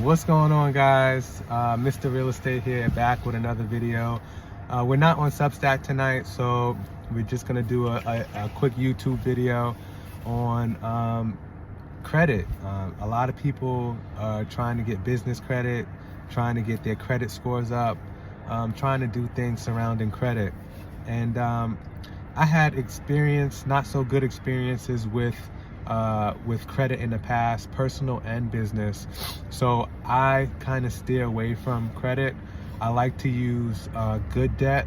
What's going on, guys? Mr. Real Estate here, back with another video. We're not on Substack tonight, so we're just gonna do a quick YouTube video on credit. A lot of people are trying to get business credit, trying to get their credit scores up, trying to do things surrounding credit. And I had not so good experiences with credit in the past, personal and business. So I kind of steer away from credit. I like to use good debt,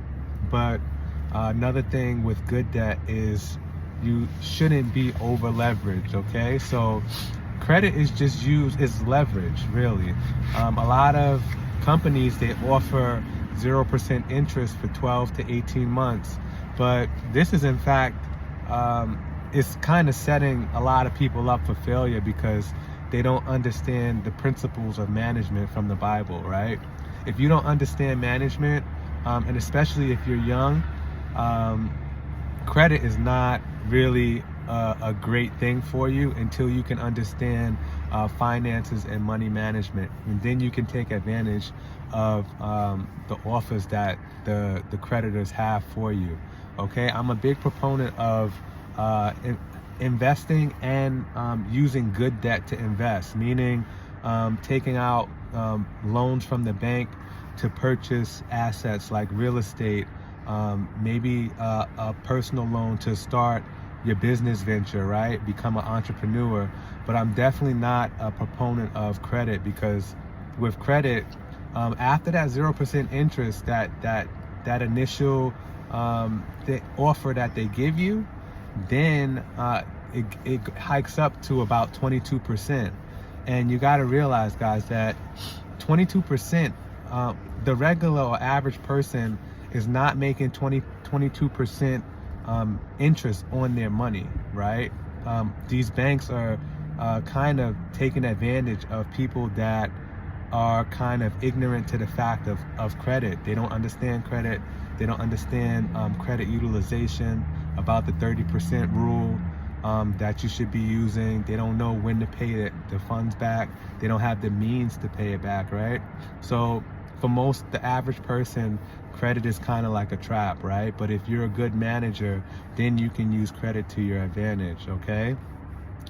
but another thing with good debt is you shouldn't be over leveraged, okay? So credit is just used as leverage, really. A lot of companies, they offer 0% interest for 12 to 18 months, but this is in fact it's kind of setting a lot of people up for failure because they don't understand the principles of management from the Bible, right? If you don't understand management, and especially if you're young, credit is not really a great thing for you until you can understand finances and money management, and then you can take advantage of the offers that the creditors have for you. Okay, I'm a big proponent of investing and using good debt to invest, meaning taking out loans from the bank to purchase assets like real estate, maybe a personal loan to start your business venture, right? Become an entrepreneur. But I'm definitely not a proponent of credit, because with credit, after that 0% interest, that initial the offer that they give you, then it hikes up to about 22%. And you got to realize, guys, that 22%, the regular or average person is not making 22% interest on their money, right? These banks are kind of taking advantage of people that are kind of ignorant to the fact of credit. They don't understand credit. They don't understand credit utilization, about the 30% rule that you should be using. They don't know when to pay the funds back. They don't have the means to pay it back, right? So for the average person, credit is kind of like a trap, right? But if you're a good manager, then you can use credit to your advantage, okay?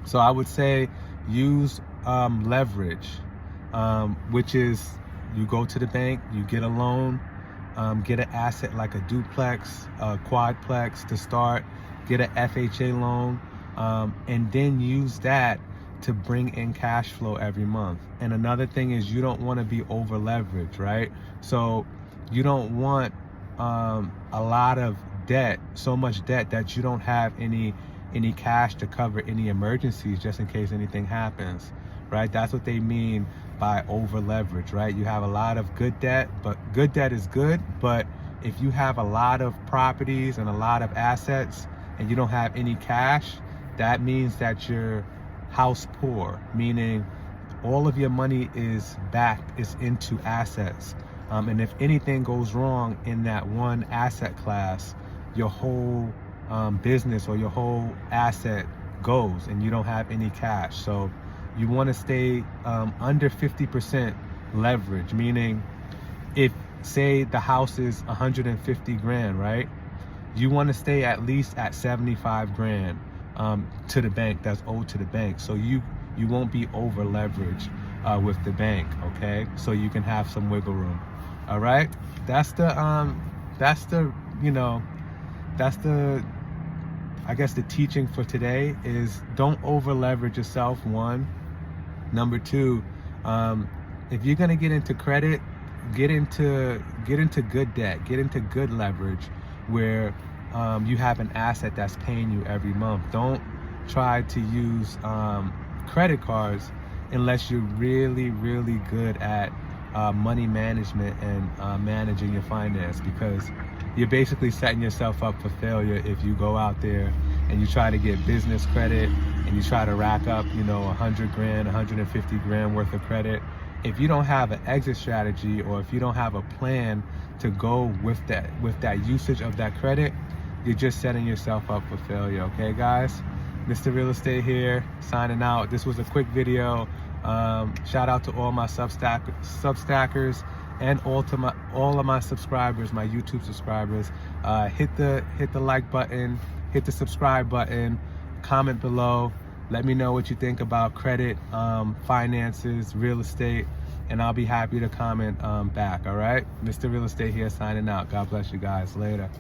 So I would say use leverage, which is you go to the bank, you get a loan, get an asset like a duplex, a quadplex to start, get an FHA loan, and then use that to bring in cash flow every month. And another thing is, you don't want to be over leveraged, right? So you don't want a lot of debt, so much debt that you don't have any cash to cover any emergencies, just in case anything happens, right? That's what they mean by over leverage, right? You have a lot of good debt, but good debt is good, but if you have a lot of properties and a lot of assets and you don't have any cash, that means that you're house poor, meaning all of your money is into assets. And if anything goes wrong in that one asset class, your whole business or your whole asset goes and you don't have any cash. So you want to stay under 50% leverage, meaning if, say, the house is 150 grand, right? You want to stay at least at 75 grand to the bank, that's owed to the bank. So you won't be over leveraged with the bank, okay? So you can have some wiggle room. All right, that's the I guess the teaching for today is don't over leverage yourself, one. Number two, if you're gonna get into credit, get into good debt, get into good leverage where you have an asset that's paying you every month. Don't try to use credit cards unless you're really, really good at money management and managing your finance, because you're basically setting yourself up for failure if you go out there and you try to get business credit and you try to rack up, 100 grand, 150 grand worth of credit. If you don't have an exit strategy, or if you don't have a plan to go with that usage of that credit, you're just setting yourself up for failure. Okay, guys? Mr. Real Estate here, signing out. This was a quick video Shout out to all my Substackers and all of my subscribers, my YouTube subscribers. Hit the like button, hit the subscribe button, comment below. Let me know what you think about credit, finances, real estate, and I'll be happy to comment back. All right, Mr. Real Estate here signing out. God bless you guys. Later.